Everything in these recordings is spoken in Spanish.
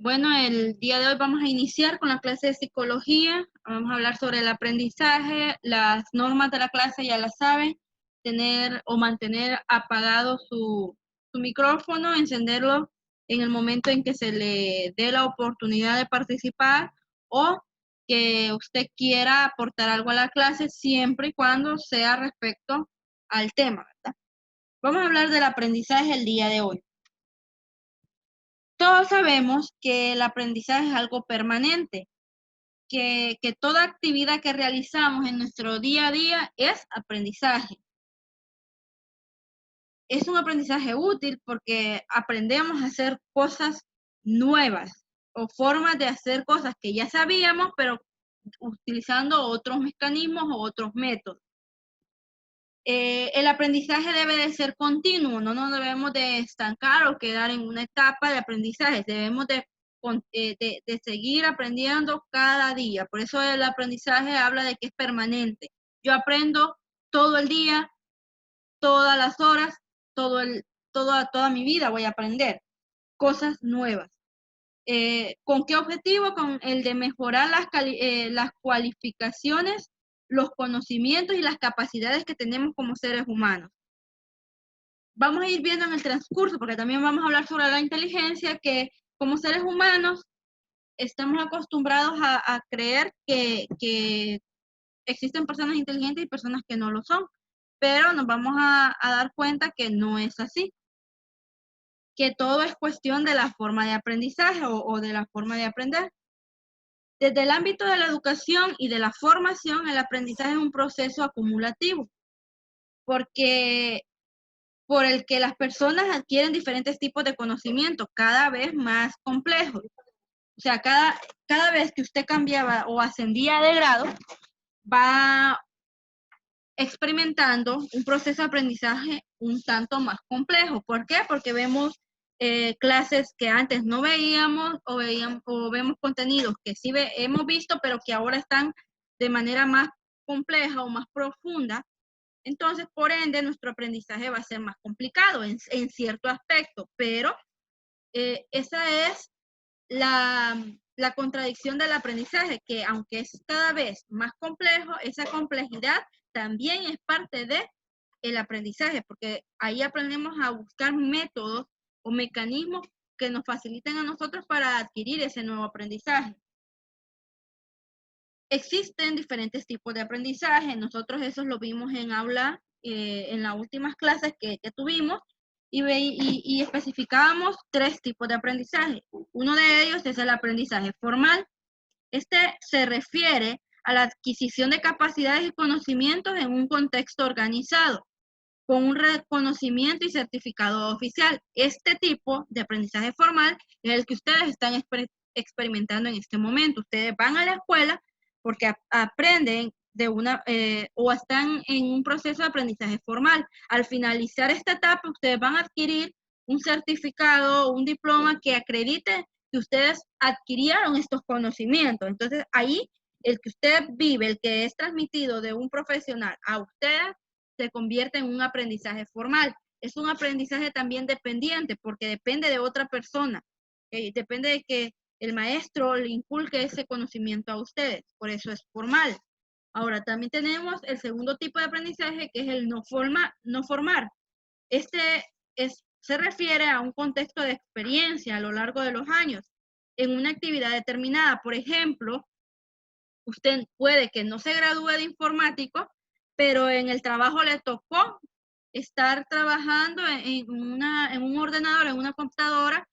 Bueno, el día de hoy vamos a iniciar con la clase de psicología. Vamos a hablar sobre el aprendizaje. Las normas de la clase ya las saben. Tener o mantener apagado su micrófono, encenderlo en el momento en que se le dé la oportunidad de participar o que usted quiera aportar algo a la clase siempre y cuando sea respecto al tema, ¿verdad? Vamos a hablar del aprendizaje el día de hoy. Todos sabemos que el aprendizaje es algo permanente, que toda actividad que realizamos en nuestro día a día es aprendizaje. Es un aprendizaje útil porque aprendemos a hacer cosas nuevas o formas de hacer cosas que ya sabíamos, pero utilizando otros mecanismos o otros métodos. El aprendizaje debe de ser continuo, no nos debemos de estancar o quedar en una etapa de aprendizaje, debemos de seguir aprendiendo cada día. Por eso el aprendizaje habla de que es permanente. Yo aprendo todo el día, todas las horas, toda mi vida voy a aprender cosas nuevas. ¿Con qué objetivo? Con el de mejorar las cualificaciones, los conocimientos y las capacidades que tenemos como seres humanos. Vamos a ir viendo en el transcurso, porque también vamos a hablar sobre la inteligencia, que como seres humanos estamos acostumbrados a creer que existen personas inteligentes y personas que no lo son, pero nos vamos a dar cuenta que no es así, que todo es cuestión de la forma de aprendizaje o de la forma de aprender. Desde el ámbito de la educación y de la formación, el aprendizaje es un proceso acumulativo, porque por el que las personas adquieren diferentes tipos de conocimiento cada vez más complejos. O sea, cada vez que usted cambiaba o ascendía de grado, va experimentando un proceso de aprendizaje un tanto más complejo. ¿Por qué? Porque vemos clases que antes no veíamos o vemos contenidos que sí hemos visto, pero que ahora están de manera más compleja o más profunda. Entonces, por ende, nuestro aprendizaje va a ser más complicado en cierto aspecto, pero esa es la contradicción del aprendizaje, que aunque es cada vez más complejo, esa complejidad también es parte del aprendizaje, porque ahí aprendemos a buscar métodos o mecanismos que nos faciliten a nosotros para adquirir ese nuevo aprendizaje. Existen diferentes tipos de aprendizaje, nosotros eso lo vimos en aula, en las últimas clases que tuvimos, y especificábamos 3 tipos de aprendizaje. Uno de ellos es el aprendizaje formal. Este se refiere a la adquisición de capacidades y conocimientos en un contexto organizado, con un reconocimiento y certificado oficial. Este tipo de aprendizaje formal es el que ustedes están experimentando en este momento. Ustedes van a la escuela porque aprenden o están en un proceso de aprendizaje formal. Al finalizar esta etapa, ustedes van a adquirir un certificado o un diploma que acredite que ustedes adquirieron estos conocimientos. Entonces, ahí el que usted vive, el que es transmitido de un profesional a ustedes, se convierte en un aprendizaje formal. Es un aprendizaje también dependiente, porque depende de otra persona. Depende de que el maestro le inculque ese conocimiento a ustedes. Por eso es formal. Ahora, también tenemos el segundo tipo de aprendizaje, que es el no formar. Este se refiere a un contexto de experiencia a lo largo de los años en una actividad determinada. Por ejemplo, usted puede que no se gradúe de informático, pero en el trabajo le tocó estar trabajando en un ordenador, en una computadora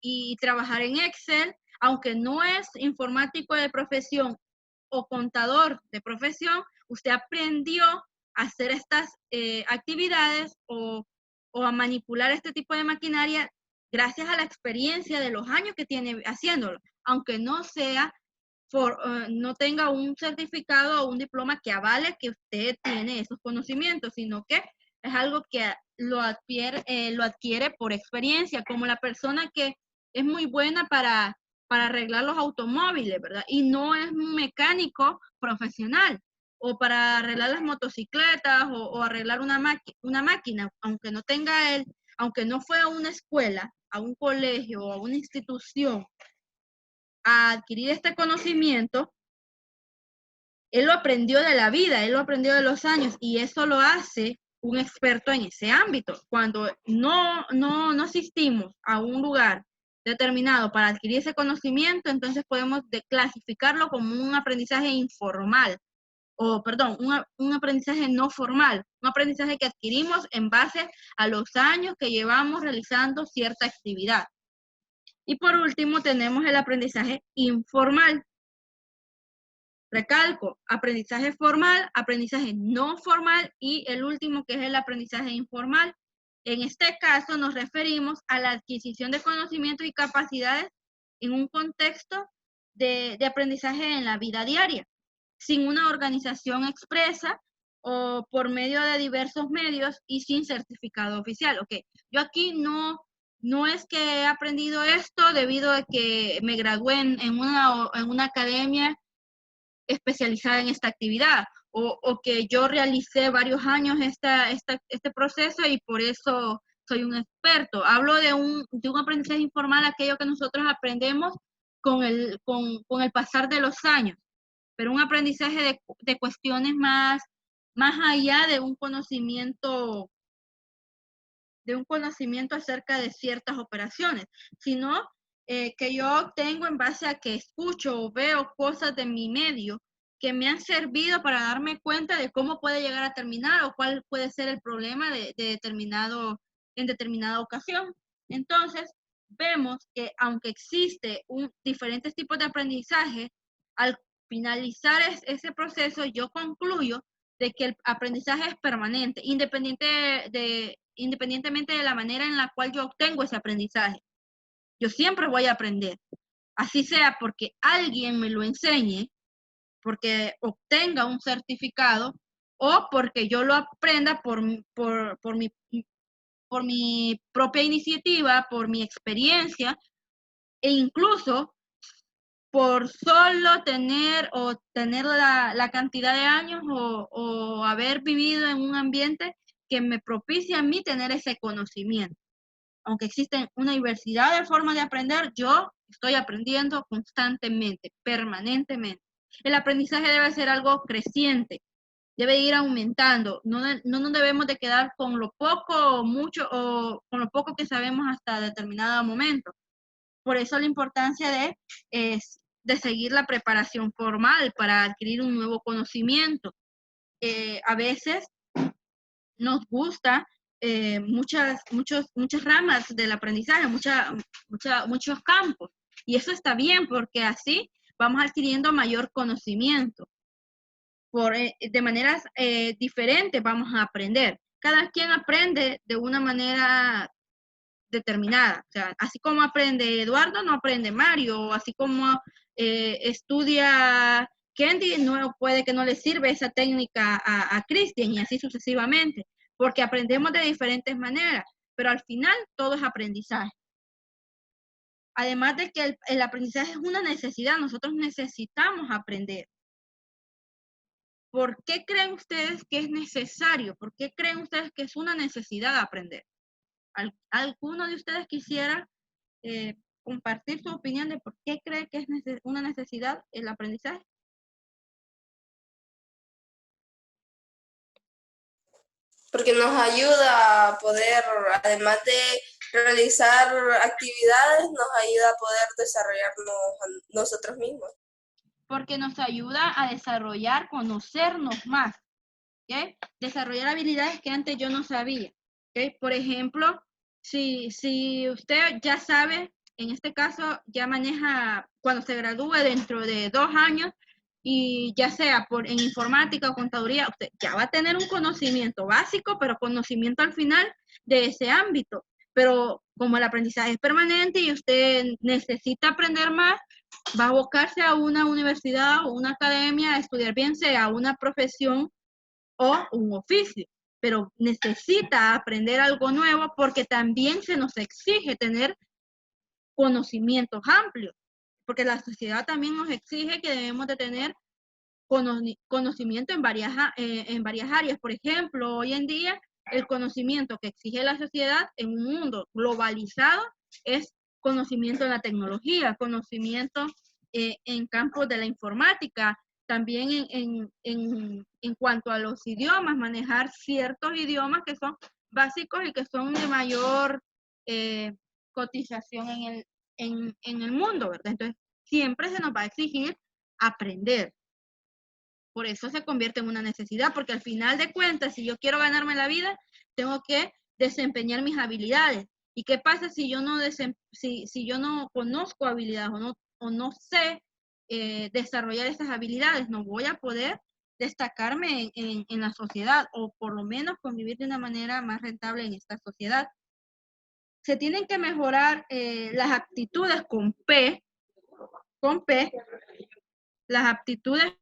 y trabajar en Excel, aunque no es informático de profesión o contador de profesión, usted aprendió a hacer estas actividades o a manipular este tipo de maquinaria gracias a la experiencia de los años que tiene haciéndolo, aunque no sea no tenga un certificado o un diploma que avale que usted tiene esos conocimientos, sino que es algo que lo adquiere por experiencia, como la persona que es muy buena para arreglar los automóviles, ¿verdad? Y no es un mecánico profesional, o para arreglar las motocicletas o arreglar una máquina, aunque no fue a una escuela, a un colegio o a una institución a adquirir este conocimiento, él lo aprendió de la vida, él lo aprendió de los años, y eso lo hace un experto en ese ámbito. Cuando no asistimos a un lugar determinado para adquirir ese conocimiento, entonces podemos clasificarlo como un aprendizaje informal, o perdón, un aprendizaje no formal, un aprendizaje que adquirimos en base a los años que llevamos realizando cierta actividad. Y por último tenemos el aprendizaje informal. Recalco, aprendizaje formal, aprendizaje no formal y el último que es el aprendizaje informal. En este caso nos referimos a la adquisición de conocimientos y capacidades en un contexto de aprendizaje en la vida diaria, sin una organización expresa o por medio de diversos medios y sin certificado oficial. Ok, yo aquí no es que he aprendido esto debido a que me gradué en una academia especializada en esta actividad, o que yo realicé varios años este proceso y por eso soy un experto. Hablo de un aprendizaje informal, aquello que nosotros aprendemos con el pasar de los años, pero un aprendizaje de cuestiones más allá de un conocimiento acerca de ciertas operaciones, sino que yo obtengo en base a que escucho o veo cosas de mi medio que me han servido para darme cuenta de cómo puede llegar a terminar o cuál puede ser el problema en determinada ocasión. Entonces, vemos que aunque existe diferentes tipos de aprendizaje, al finalizar ese proceso, yo concluyo de que el aprendizaje es permanente, independientemente de la manera en la cual yo obtengo ese aprendizaje. Yo siempre voy a aprender, así sea porque alguien me lo enseñe, porque obtenga un certificado o porque yo lo aprenda por mi propia iniciativa, por mi experiencia e incluso por solo tener la cantidad de años o haber vivido en un ambiente que me propicia a mí tener ese conocimiento. Aunque existen una diversidad de formas de aprender, yo estoy aprendiendo constantemente, permanentemente. El aprendizaje debe ser algo creciente, debe ir aumentando. No nos debemos de quedar con lo poco o mucho o con lo poco que sabemos hasta determinado momento. Por eso la importancia de seguir la preparación formal para adquirir un nuevo conocimiento. A veces nos gusta muchas ramas del aprendizaje, muchos campos. Y eso está bien porque así vamos adquiriendo mayor conocimiento. De maneras diferentes vamos a aprender. Cada quien aprende de una manera determinada. O sea, así como aprende Eduardo, no aprende Mario. Así como estudia Kendi, no puede que no le sirva esa técnica a Christian y así sucesivamente, porque aprendemos de diferentes maneras, pero al final todo es aprendizaje. Además de que el aprendizaje es una necesidad, nosotros necesitamos aprender. ¿Por qué creen ustedes que es necesario? ¿Por qué creen ustedes que es una necesidad aprender? ¿Alguno de ustedes quisiera compartir su opinión de por qué cree que es una necesidad el aprendizaje? Porque nos ayuda a poder, además de realizar actividades, nos ayuda a poder desarrollarnos nosotros mismos. Porque nos ayuda a desarrollar, conocernos más, ¿okay? Desarrollar habilidades que antes yo no sabía, ¿okay? Por ejemplo, si usted ya sabe, en este caso ya maneja, cuando se gradúe dentro de 2 años, y ya sea en informática o contaduría, usted ya va a tener un conocimiento básico, pero conocimiento al final de ese ámbito. Pero como el aprendizaje es permanente y usted necesita aprender más, va a abocarse a una universidad o una academia a estudiar, bien sea una profesión o un oficio, pero necesita aprender algo nuevo porque también se nos exige tener conocimientos amplios, porque la sociedad también nos exige que debemos de tener conocimiento en varias áreas. Por ejemplo, hoy en día el conocimiento que exige la sociedad en un mundo globalizado es conocimiento en la tecnología, conocimiento en campos de la informática, también en cuanto a los idiomas, manejar ciertos idiomas que son básicos y que son de mayor cotización en el mundo, ¿verdad? Entonces, siempre se nos va a exigir aprender. Por eso se convierte en una necesidad, porque al final de cuentas, si yo quiero ganarme la vida, tengo que desempeñar mis habilidades. ¿Y qué pasa si yo no, si yo no conozco habilidades o no sé desarrollar esas habilidades? No voy a poder destacarme en la sociedad o por lo menos convivir de una manera más rentable en esta sociedad. Se tienen que mejorar las aptitudes con P, las aptitudes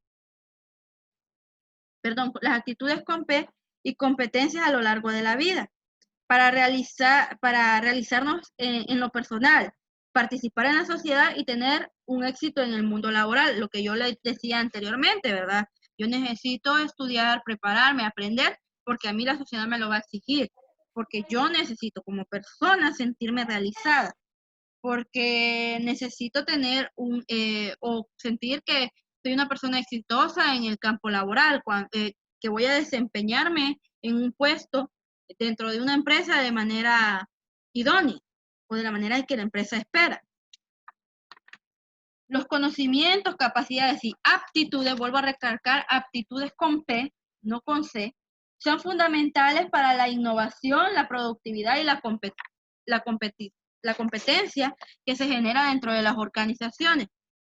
con P y competencias a lo largo de la vida para realizarnos en lo personal, participar en la sociedad y tener un éxito en el mundo laboral, lo que yo le decía anteriormente, ¿verdad? Yo necesito estudiar, prepararme, aprender, porque a mí la sociedad me lo va a exigir, porque yo necesito como persona sentirme realizada, porque necesito tener o sentir que soy una persona exitosa en el campo laboral, que voy a desempeñarme en un puesto dentro de una empresa de manera idónea o de la manera que la empresa espera. Los conocimientos, capacidades y aptitudes, vuelvo a recalcar, aptitudes con P, no con C, son fundamentales para la innovación, la productividad y la competencia que se genera dentro de las organizaciones.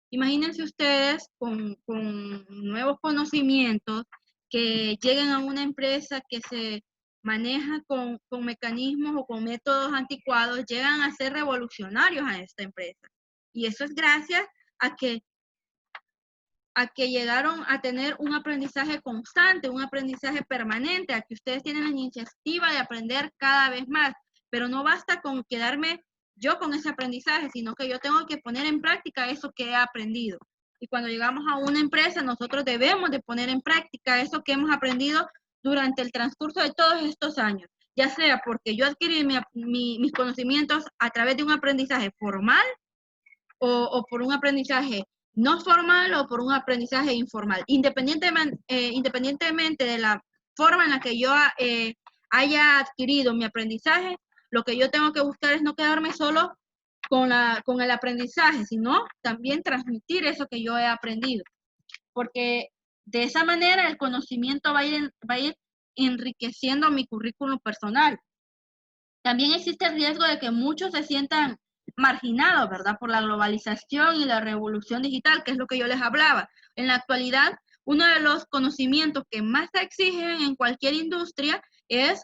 Imagínense ustedes con nuevos conocimientos que lleguen a una empresa que se maneja con mecanismos o con métodos anticuados, llegan a ser revolucionarios a esta empresa. Y eso es gracias a que llegaron a tener un aprendizaje constante, un aprendizaje permanente, a que ustedes tienen la iniciativa de aprender cada vez más. Pero no basta con quedarme yo con ese aprendizaje, sino que yo tengo que poner en práctica eso que he aprendido. Y cuando llegamos a una empresa, nosotros debemos de poner en práctica eso que hemos aprendido durante el transcurso de todos estos años, ya sea porque yo adquirí mis conocimientos a través de un aprendizaje formal o por un aprendizaje no formal o por un aprendizaje informal. Independientemente de la forma en la que yo haya adquirido mi aprendizaje, lo que yo tengo que buscar es no quedarme solo con el aprendizaje, sino también transmitir eso que yo he aprendido. Porque de esa manera el conocimiento va a ir enriqueciendo mi currículum personal. También existe el riesgo de que muchos se sientan marginados, ¿verdad? Por la globalización y la revolución digital, que es lo que yo les hablaba. En la actualidad, uno de los conocimientos que más se exigen en cualquier industria es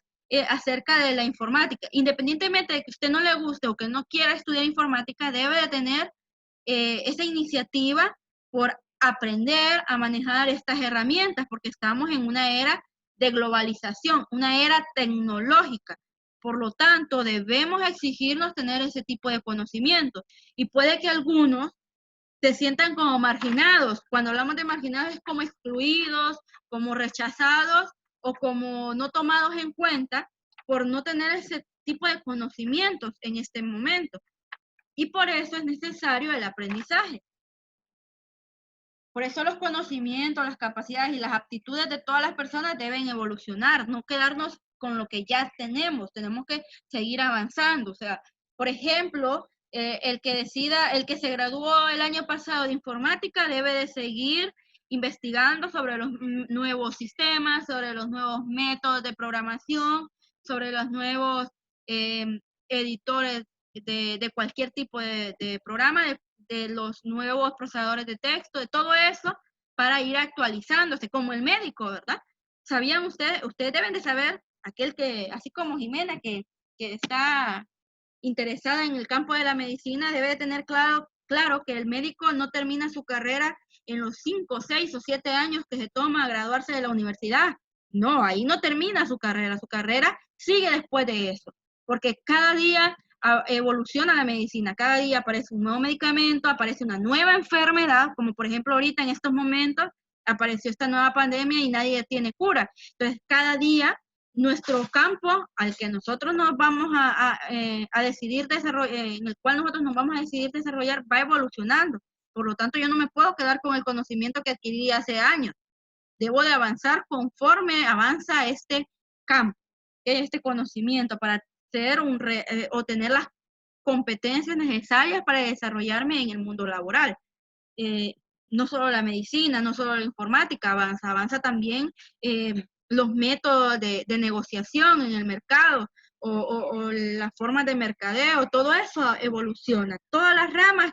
acerca de la informática. Independientemente de que a usted no le guste o que no quiera estudiar informática, debe de tener esa iniciativa por aprender a manejar estas herramientas, porque estamos en una era de globalización, una era tecnológica. Por lo tanto, debemos exigirnos tener ese tipo de conocimientos. Y puede que algunos se sientan como marginados. Cuando hablamos de marginados es como excluidos, como rechazados o como no tomados en cuenta por no tener ese tipo de conocimientos en este momento. Y por eso es necesario el aprendizaje. Por eso los conocimientos, las capacidades y las aptitudes de todas las personas deben evolucionar, no quedarnos con lo que ya tenemos que seguir avanzando. O sea, por ejemplo, el que se graduó el año pasado de informática debe de seguir investigando sobre los nuevos sistemas, sobre los nuevos métodos de programación, sobre los nuevos editores de cualquier tipo de programa, de los nuevos procesadores de texto, de todo eso, para ir actualizándose, como el médico, ¿verdad? ¿Sabían ustedes deben de saber, aquel que, así como Jimena, que está interesada en el campo de la medicina, debe de tener claro que el médico no termina su carrera en los 5, 6 o 7 años que se toma a graduarse de la universidad. No, ahí no termina su carrera sigue después de eso, porque cada día evoluciona la medicina, cada día aparece un nuevo medicamento, aparece una nueva enfermedad, como por ejemplo ahorita en estos momentos apareció esta nueva pandemia y nadie tiene cura. Entonces, cada día nuestro campo al que nosotros nos vamos a decidir desarrollar, en el cual nosotros nos vamos a decidir desarrollar, va evolucionando. Por lo tanto, yo no me puedo quedar con el conocimiento que adquirí hace años. Debo de avanzar conforme avanza este campo, este conocimiento para o tener las competencias necesarias para desarrollarme en el mundo laboral. No solo la medicina, no solo la informática avanza también los métodos de negociación en el mercado o las formas de mercadeo, todo eso evoluciona. Todas las ramas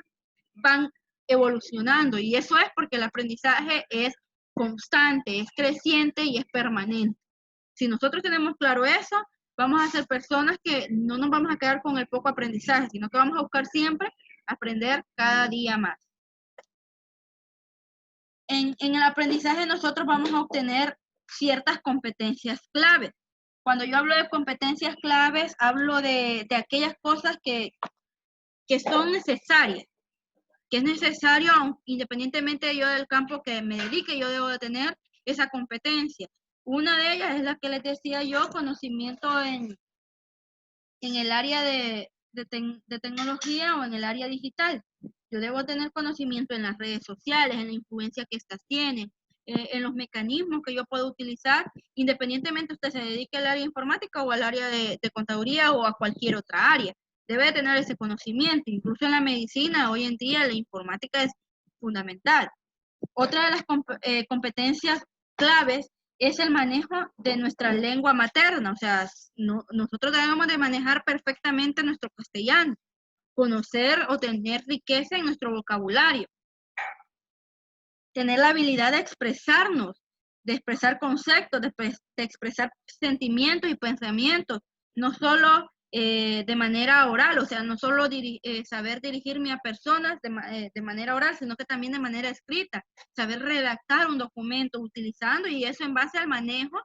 van evolucionando y eso es porque el aprendizaje es constante, es creciente y es permanente. Si nosotros tenemos claro eso, vamos a ser personas que no nos vamos a quedar con el poco aprendizaje, sino que vamos a buscar siempre aprender cada día más. En el aprendizaje nosotros vamos a obtener ciertas competencias claves. Cuando yo hablo de competencias claves, hablo de aquellas cosas que son necesarias, que es necesario, independientemente yo del campo que me dedique, yo debo de tener esa competencia. Una de ellas es la que les decía yo, conocimiento en el área de tecnología o en el área digital. Yo debo tener conocimiento en las redes sociales, en la influencia que estas tienen, en los mecanismos que yo puedo utilizar, independientemente usted se dedique al área informática o al área de contaduría o a cualquier otra área. Debe de tener ese conocimiento. Incluso en la medicina, hoy en día, la informática es fundamental. Otra de las competencias claves es el manejo de nuestra lengua materna. O sea, nosotros debemos de manejar perfectamente nuestro castellano, conocer o tener riqueza en nuestro vocabulario, tener la habilidad de expresarnos, de expresar conceptos, de expresar sentimientos y pensamientos, no solo de manera oral, o sea, no solo saber dirigirme a personas de manera oral, sino que también de manera escrita, saber redactar un documento utilizando y eso en base al manejo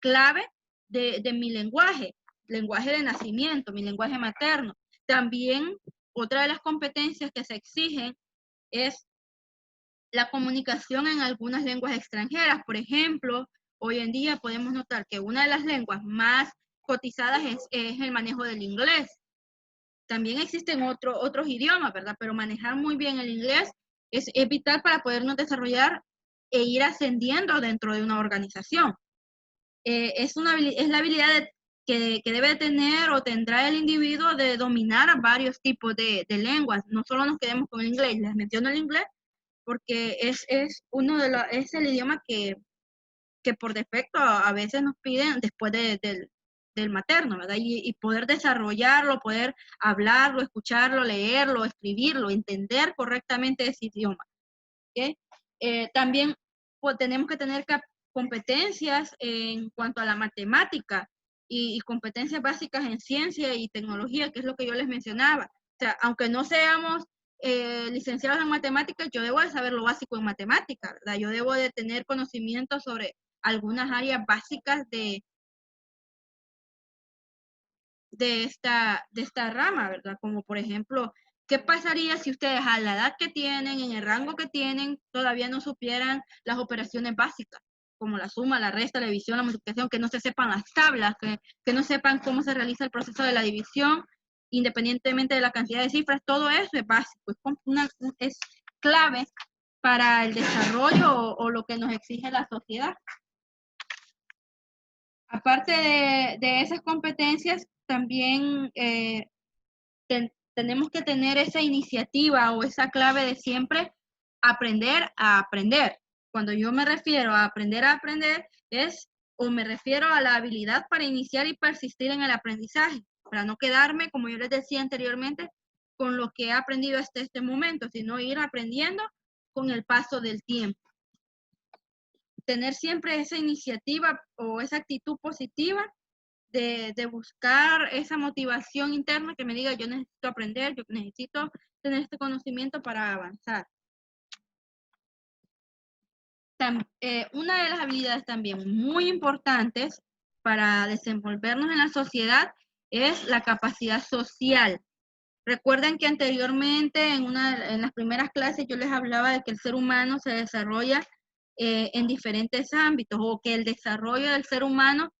clave de mi lenguaje de nacimiento, mi lenguaje materno. También otra de las competencias que se exigen es la comunicación en algunas lenguas extranjeras. Por ejemplo, hoy en día podemos notar que una de las lenguas más cotizadas es el manejo del inglés. También existen otros idiomas, ¿verdad? Pero manejar muy bien el inglés es vital para podernos desarrollar e ir ascendiendo dentro de una organización. Es la habilidad que debe tener o tendrá el individuo de dominar varios tipos de lenguas. No solo nos quedemos con el inglés. Les menciono el inglés porque es el idioma que por defecto a veces nos piden después del materno, ¿verdad? Y poder desarrollarlo, poder hablarlo, escucharlo, leerlo, escribirlo, entender correctamente ese idioma. ¿Okay? También pues, tenemos que tener competencias en cuanto a la matemática y competencias básicas en ciencia y tecnología, que es lo que yo les mencionaba. O sea, aunque no seamos licenciados en matemáticas, yo debo de saber lo básico en matemáticas, ¿verdad? Yo debo de tener conocimiento sobre algunas áreas básicas de esta rama, ¿verdad? Como por ejemplo, ¿qué pasaría si ustedes a la edad que tienen, en el rango que tienen, todavía no supieran las operaciones básicas, como la suma, la resta, la división, la multiplicación, que no se sepan las tablas, que no sepan cómo se realiza el proceso de la división, independientemente de la cantidad de cifras? Todo eso es básico, es clave para el desarrollo o lo que nos exige la sociedad. Aparte de esas competencias, también tenemos que tener esa iniciativa o esa clave de siempre aprender a aprender. Cuando yo me refiero a aprender, me refiero a la habilidad para iniciar y persistir en el aprendizaje, para no quedarme, como yo les decía anteriormente, con lo que he aprendido hasta este momento, sino ir aprendiendo con el paso del tiempo. Tener siempre esa iniciativa o esa actitud positiva de buscar esa motivación interna que me diga yo necesito aprender, yo necesito tener este conocimiento para avanzar. Una de las habilidades también muy importantes para desenvolvernos en la sociedad es la capacidad social. Recuerden que anteriormente en las primeras clases yo les hablaba de que el ser humano se desarrolla en diferentes ámbitos o que el desarrollo del ser humano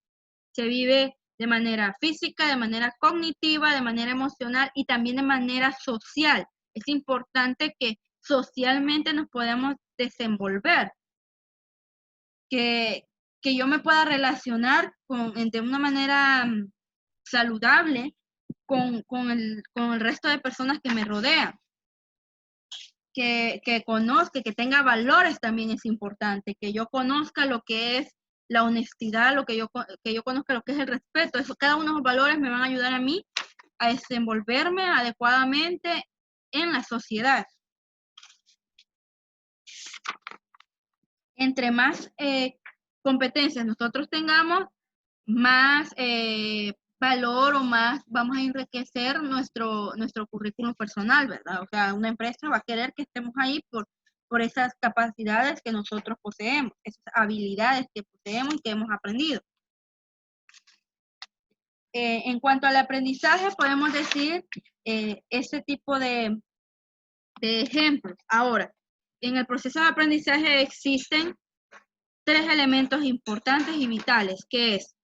se vive de manera física, de manera cognitiva, de manera emocional y también de manera social. Es importante que socialmente nos podemos desenvolver, que yo me pueda relacionar de una manera saludable con el resto de personas que me rodean. Que conozca, que tenga valores también es importante, que yo conozca lo que es la honestidad, que yo conozca lo que es el respeto. Cada uno de los valores me van a ayudar a mí a desenvolverme adecuadamente en la sociedad. Entre más competencias nosotros tengamos, más valor o más vamos a enriquecer nuestro currículum personal, ¿verdad? O sea, una empresa va a querer que estemos ahí por esas capacidades que nosotros poseemos, esas habilidades que poseemos y que hemos aprendido. En cuanto al aprendizaje, podemos decir ese tipo de ejemplos. Ahora, en el proceso de aprendizaje existen 3 elementos importantes y vitales, que es,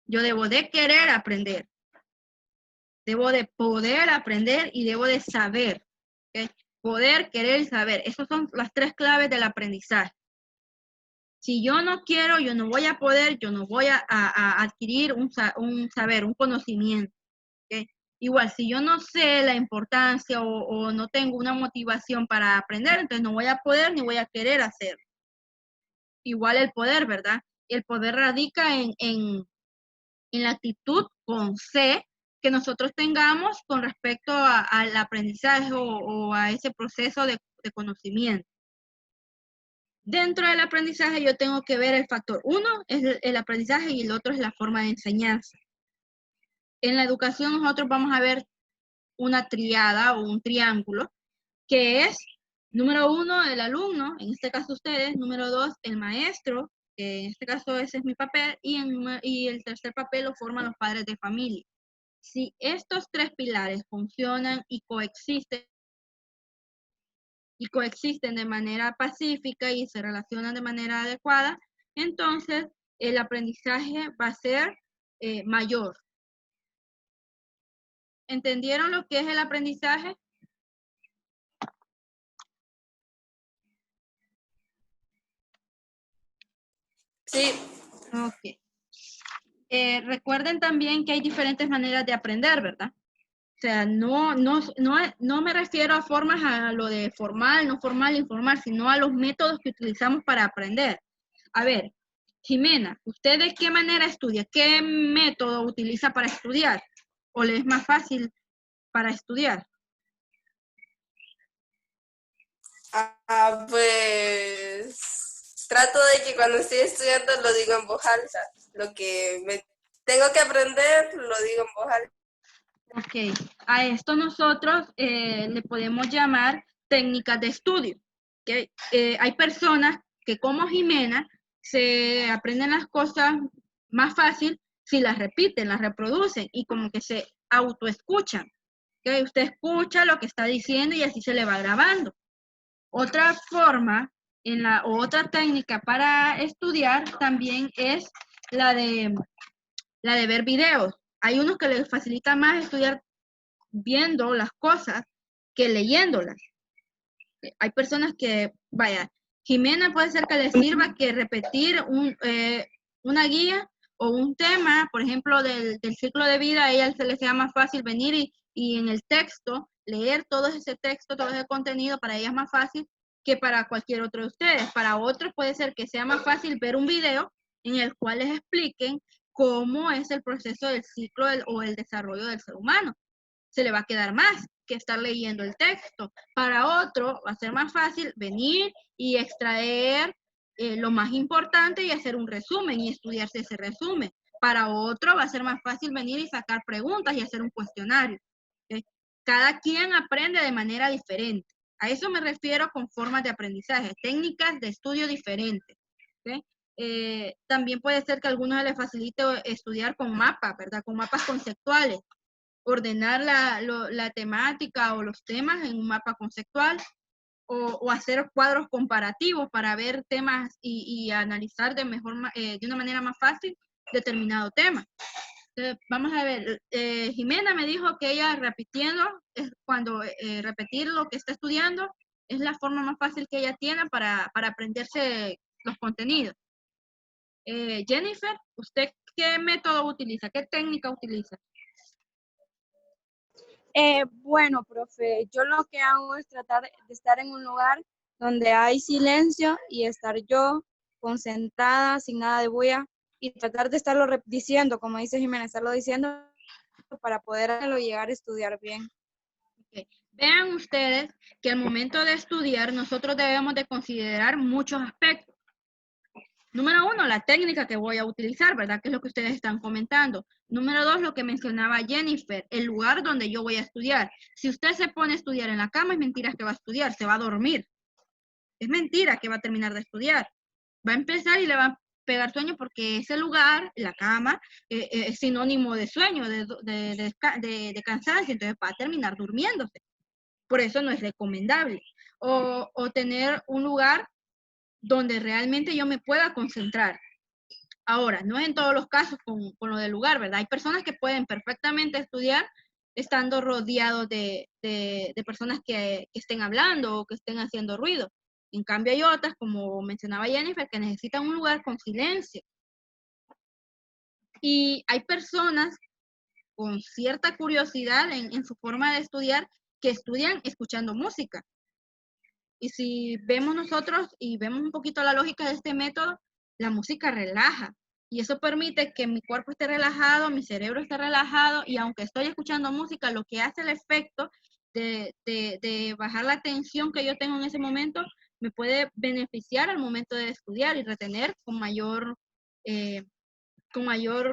yo debo de querer aprender, debo de poder aprender y debo de saber. ¿Okay? Poder, querer y saber. Esas son las 3 claves del aprendizaje. Si yo no quiero, yo no voy a poder, yo no voy a adquirir un saber, un conocimiento. ¿Okay? Igual, si yo no sé la importancia o no tengo una motivación para aprender, entonces no voy a poder ni voy a querer hacerlo. Igual el poder, ¿verdad? El poder radica en la actitud con C que nosotros tengamos con respecto al aprendizaje o a ese proceso de conocimiento. Dentro del aprendizaje yo tengo que ver el factor 1 es el aprendizaje y el otro es la forma de enseñanza. En la educación nosotros vamos a ver una triada o un triángulo que es, número 1, el alumno, en este caso ustedes, número 2, el maestro, que en este caso ese es mi papel, y el tercer papel lo forman los padres de familia. Si estos 3 pilares funcionan y coexisten de manera pacífica y se relacionan de manera adecuada, entonces el aprendizaje va a ser mayor. ¿Entendieron lo que es el aprendizaje? Sí. Ok. Recuerden también que hay diferentes maneras de aprender, ¿verdad? O sea, no me refiero a formas a lo de formal, no formal, informal, sino a los métodos que utilizamos para aprender. A ver, Jimena, ¿usted de qué manera estudia? ¿Qué método utiliza para estudiar? ¿O le es más fácil para estudiar? Pues trato de que cuando estoy estudiando lo digo en voz alta. Lo que me tengo que aprender lo digo en voz alta. Ok, a esto nosotros le podemos llamar técnicas de estudio. ¿Okay? Hay personas que como Jimena se aprenden las cosas más fácil si las repiten, las reproducen y como que se autoescuchan. ¿Okay? Usted escucha lo que está diciendo y así se le va grabando. Otra forma, otra técnica para estudiar también es la de ver videos. Hay unos que les facilita más estudiar viendo las cosas que leyéndolas. Hay personas que, vaya, Jimena puede ser que le sirva que repetir una guía o un tema, por ejemplo, del ciclo de vida, a ella se le sea más fácil venir y en el texto, leer todo ese texto, todo ese contenido, para ella es más fácil que para cualquier otro de ustedes. Para otros puede ser que sea más fácil ver un video en el cual les expliquen cómo es el proceso del ciclo o el desarrollo del ser humano. Se le va a quedar más que estar leyendo el texto. Para otro va a ser más fácil venir y extraer lo más importante y hacer un resumen y estudiarse ese resumen. Para otro va a ser más fácil venir y sacar preguntas y hacer un cuestionario. ¿Okay? Cada quien aprende de manera diferente. A eso me refiero con formas de aprendizaje, técnicas de estudio diferentes. ¿Okay? También puede ser que a algunos les facilite estudiar con mapas, ¿verdad? Con mapas conceptuales. Ordenar la temática o los temas en un mapa conceptual o hacer cuadros comparativos para ver temas y analizar de una manera más fácil determinado tema. Entonces, vamos a ver, Jimena me dijo que ella repitiendo, es cuando repetir lo que está estudiando es la forma más fácil que ella tiene para aprenderse los contenidos. Jennifer, ¿usted qué método utiliza? ¿Qué técnica utiliza? Bueno, profe, yo lo que hago es tratar de estar en un lugar donde hay silencio y estar yo concentrada, sin nada de bulla, y tratar de estarlo diciendo, como dice Jimena, estarlo diciendo para poderlo llegar a estudiar bien. Okay. Vean ustedes que al momento de estudiar nosotros debemos de considerar muchos aspectos. Número 1, la técnica que voy a utilizar, ¿verdad? Que es lo que ustedes están comentando. Número 2, lo que mencionaba Jennifer, el lugar donde yo voy a estudiar. Si usted se pone a estudiar en la cama, es mentira que va a estudiar, se va a dormir. Es mentira que va a terminar de estudiar. Va a empezar y le va a pegar sueño porque ese lugar, la cama, es sinónimo de sueño, de cansancio, entonces va a terminar durmiéndose. Por eso no es recomendable. O tener un lugar donde realmente yo me pueda concentrar. Ahora, no es en todos los casos con lo del lugar, ¿verdad? Hay personas que pueden perfectamente estudiar estando rodeados de personas que estén hablando o que estén haciendo ruido. En cambio, hay otras, como mencionaba Jennifer, que necesitan un lugar con silencio. Y hay personas con cierta curiosidad en su forma de estudiar que estudian escuchando música. Y si vemos nosotros y vemos un poquito la lógica de este método, la música relaja. Y eso permite que mi cuerpo esté relajado, mi cerebro esté relajado, y aunque estoy escuchando música, lo que hace el efecto de bajar la tensión que yo tengo en ese momento, me puede beneficiar al momento de estudiar y retener con mayor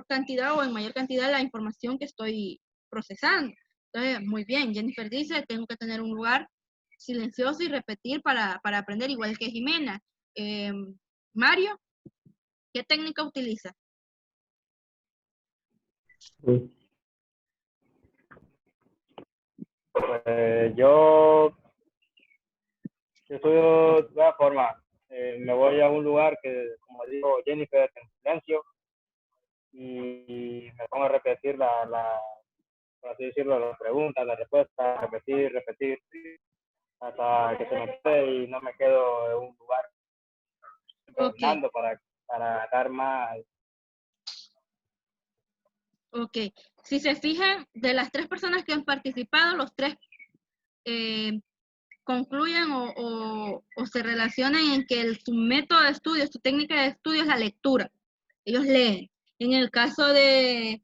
cantidad o en mayor cantidad la información que estoy procesando. Entonces, muy bien, Jennifer dice, tengo que tener un lugar silencioso y repetir para aprender, igual que Jimena. Mario, ¿qué técnica utiliza? Sí. Pues yo estudio de todas formas. Me voy a un lugar que, como digo, Jennifer, en silencio, y me pongo a repetir por así decirlo, las preguntas, las respuestas, repetir, hasta que se me quede y no me quedo en un lugar Ok, para dar más. ok. Si se fijan, de las 3 personas que han participado, los 3 eh, concluyen o se relacionan en que su método de estudio, su técnica de estudio es la lectura. Ellos leen. En el caso de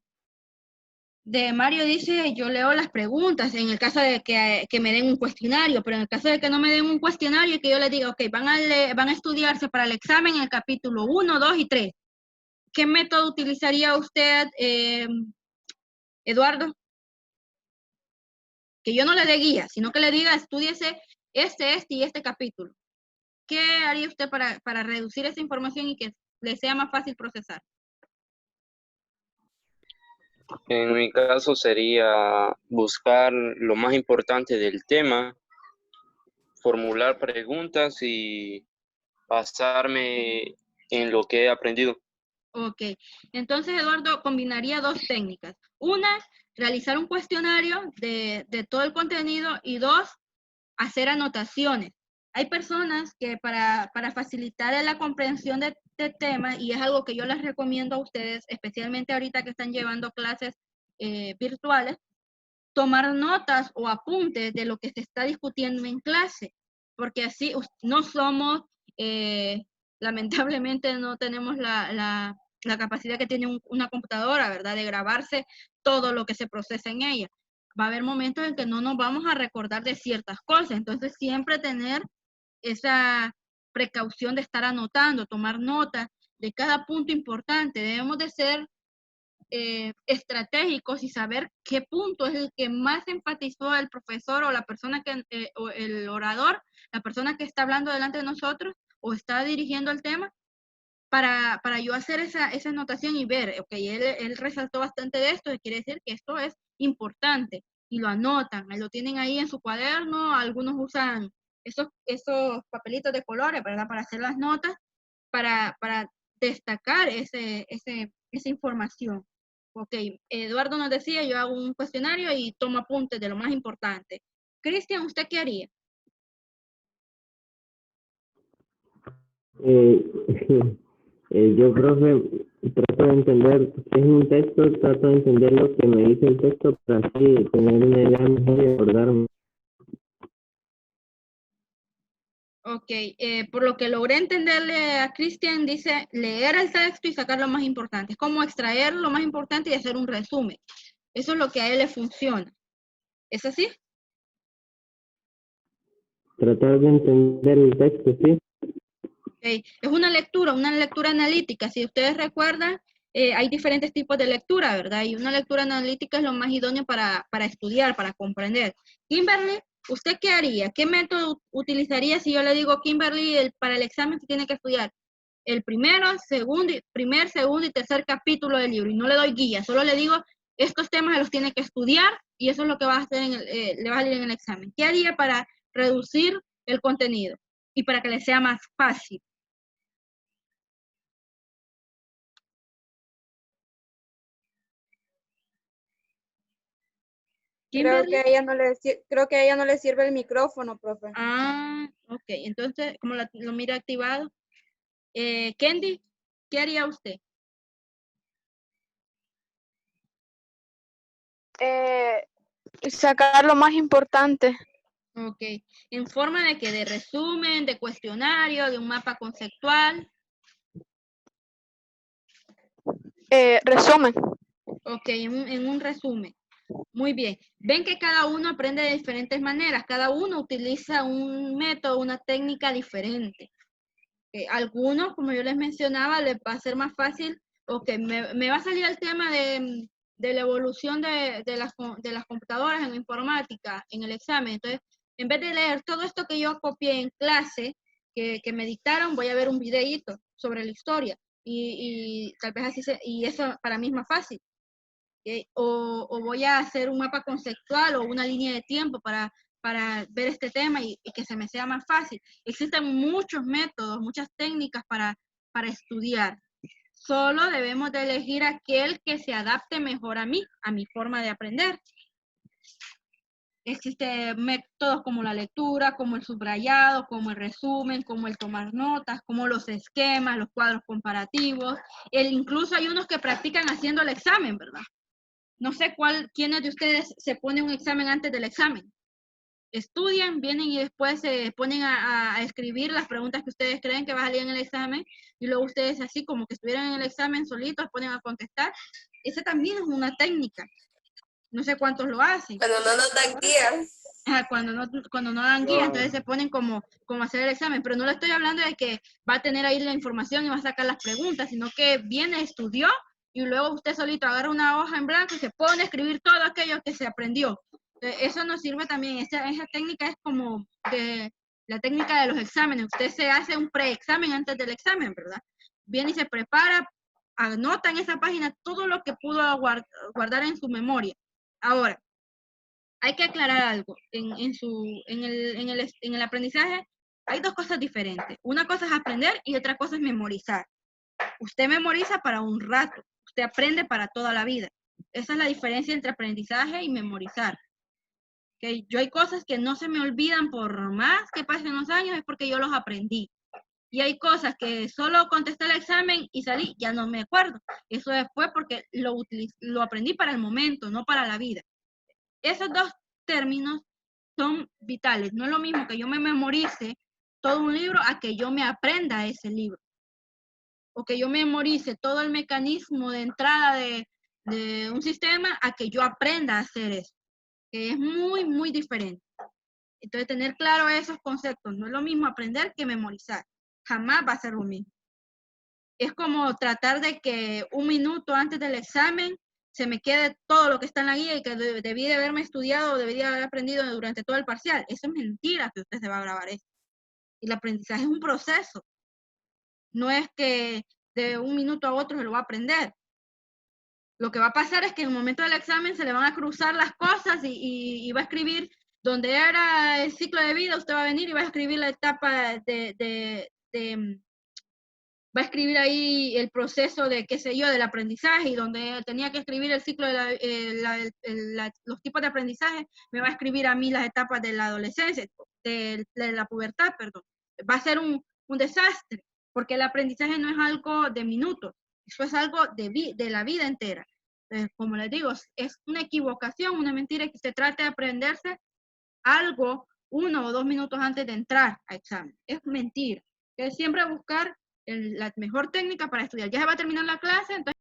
Mario dice, yo leo las preguntas, en el caso de que me den un cuestionario, pero en el caso de que no me den un cuestionario y que yo les diga, ok, van a estudiarse para el examen en el capítulo 1, 2 y 3. ¿Qué método utilizaría usted, Eduardo? Que yo no le dé guía, sino que le diga, estúdiese este y este capítulo. ¿Qué haría usted para reducir esa información y que le sea más fácil procesar? En mi caso sería buscar lo más importante del tema, formular preguntas y basarme en lo que he aprendido. Ok, entonces Eduardo combinaría 2 técnicas. Una, realizar un cuestionario de todo el contenido, y 2, hacer anotaciones. Hay personas que para facilitar la comprensión de temas, y es algo que yo les recomiendo a ustedes, especialmente ahorita que están llevando clases virtuales, tomar notas o apuntes de lo que se está discutiendo en clase, porque así no somos, eh, lamentablemente no tenemos la capacidad que tiene una computadora, ¿verdad? De grabarse todo lo que se procesa en ella. Va a haber momentos en que no nos vamos a recordar de ciertas cosas, entonces siempre tener esa precaución de estar anotando, tomar nota de cada punto importante. Debemos de ser estratégicos y saber qué punto es el que más enfatizó el profesor o la persona o el orador, la persona que está hablando delante de nosotros o está dirigiendo el tema, para yo hacer esa anotación y ver, ok, él resaltó bastante de esto, y quiere decir que esto es importante, y lo anotan, lo tienen ahí en su cuaderno, algunos usan esos papelitos de colores, ¿verdad? Para hacer las notas, para destacar esa información. Ok, Eduardo nos decía, yo hago un cuestionario y tomo apuntes de lo más importante. Cristian, ¿usted qué haría? Eh, yo, profe, trato de entender qué es un texto, trato de entender lo que me dice el texto para así tener una idea mejor y acordarme. Ok, por lo que logré entenderle a Cristian, dice leer el texto y sacar lo más importante. Es como extraer lo más importante y hacer un resumen. Eso es lo que a él le funciona. ¿Es así? Tratar de entender el texto, sí. Okay. Es una lectura analítica. Si ustedes recuerdan, hay diferentes tipos de lectura, ¿verdad? Y una lectura analítica es lo más idóneo para estudiar, para comprender. Kimberly, ¿usted qué haría? ¿Qué método utilizaría si yo le digo, Kimberly, para el examen que tiene que estudiar el primer, segundo y tercer capítulo del libro? Y no le doy guía, solo le digo, estos temas los tiene que estudiar y eso es lo que va a hacer le va a salir en el examen. ¿Qué haría para reducir el contenido y para que le sea más fácil? Creo que Kimberly. a ella no le, creo que a ella no le sirve el micrófono, profe. Ah, ok. Entonces, como lo mira activado. Kendi, ¿qué haría usted? Sacar lo más importante. Ok. ¿En forma de qué? ¿De resumen, de cuestionario, de un mapa conceptual? Resumen. Ok, en un resumen. Muy bien. Ven que cada uno aprende de diferentes maneras. Cada uno utiliza un método, una técnica diferente. Algunos, como yo les mencionaba, les va a ser más fácil, ok, me va a salir el tema de la evolución de las computadoras en la informática, en el examen. Entonces, en vez de leer todo esto que yo copié en clase, que me dictaron, voy a ver un videíto sobre la historia. Y tal vez y eso para mí es más fácil. O voy a hacer un mapa conceptual o una línea de tiempo para ver este tema y que se me sea más fácil. Existen muchos métodos, muchas técnicas para estudiar. Solo debemos de elegir aquel que se adapte mejor a mí, a mi forma de aprender. Existen métodos como la lectura, como el subrayado, como el resumen, como el tomar notas, como los esquemas, los cuadros comparativos. Incluso hay unos que practican haciendo el examen, ¿verdad? No sé quiénes de ustedes se ponen un examen antes del examen. Estudian, vienen y después se ponen a escribir las preguntas que ustedes creen que va a salir en el examen y luego ustedes así como que estuvieran en el examen solitos ponen a contestar. Esa también es una técnica. No sé cuántos lo hacen. Cuando no nos dan guías. Cuando no dan guía, entonces se ponen como hacer el examen, pero no le estoy hablando de que va a tener ahí la información y va a sacar las preguntas, sino que viene, estudió y luego usted solito agarra una hoja en blanco y se pone a escribir todo aquello que se aprendió. Eso nos sirve también, esa técnica es como la técnica de los exámenes. Usted se hace un preexamen antes del examen, ¿verdad? Viene y se prepara, anota en esa página todo lo que pudo guardar en su memoria. Ahora, hay que aclarar algo. En el aprendizaje hay dos cosas diferentes. Una cosa es aprender y otra cosa es memorizar. Usted memoriza para un rato, usted aprende para toda la vida. Esa es la diferencia entre aprendizaje y memorizar. ¿Okay? Yo hay cosas que no se me olvidan por más que pasen los años, es porque yo los aprendí. Y hay cosas que solo contesté el examen y salí, ya no me acuerdo. Eso después porque lo aprendí para el momento, no para la vida. Esos dos términos son vitales. No es lo mismo que yo me memorice todo un libro a que yo me aprenda ese libro. O que yo memorice todo el mecanismo de entrada de un sistema a que yo aprenda a hacer eso. Que es muy, muy diferente. Entonces, tener claro esos conceptos. No es lo mismo aprender que memorizar. Jamás va a ser lo mismo. Es como tratar de que un minuto antes del examen se me quede todo lo que está en la guía y que debí de haberme estudiado o debería haber aprendido durante todo el parcial. Eso es mentira que usted se va a grabar eso. Y el aprendizaje es un proceso. No es que de un minuto a otro se lo va a aprender. Lo que va a pasar es que en el momento del examen se le van a cruzar las cosas y va a escribir donde era el ciclo de vida, usted va a venir y va a escribir la etapa va a escribir ahí el proceso de, qué sé yo, del aprendizaje, y donde tenía que escribir el ciclo de los tipos de aprendizaje, me va a escribir a mí las etapas de la adolescencia, de la pubertad, perdón. Va a ser un desastre. porque el aprendizaje no es algo de minutos, eso es algo de la vida entera. Entonces, como les digo, es una equivocación, una mentira que se trate de aprenderse algo 1 o 2 minutos antes de entrar a examen. Es mentira. Es siempre buscar la mejor técnica para estudiar. Ya se va a terminar la clase, entonces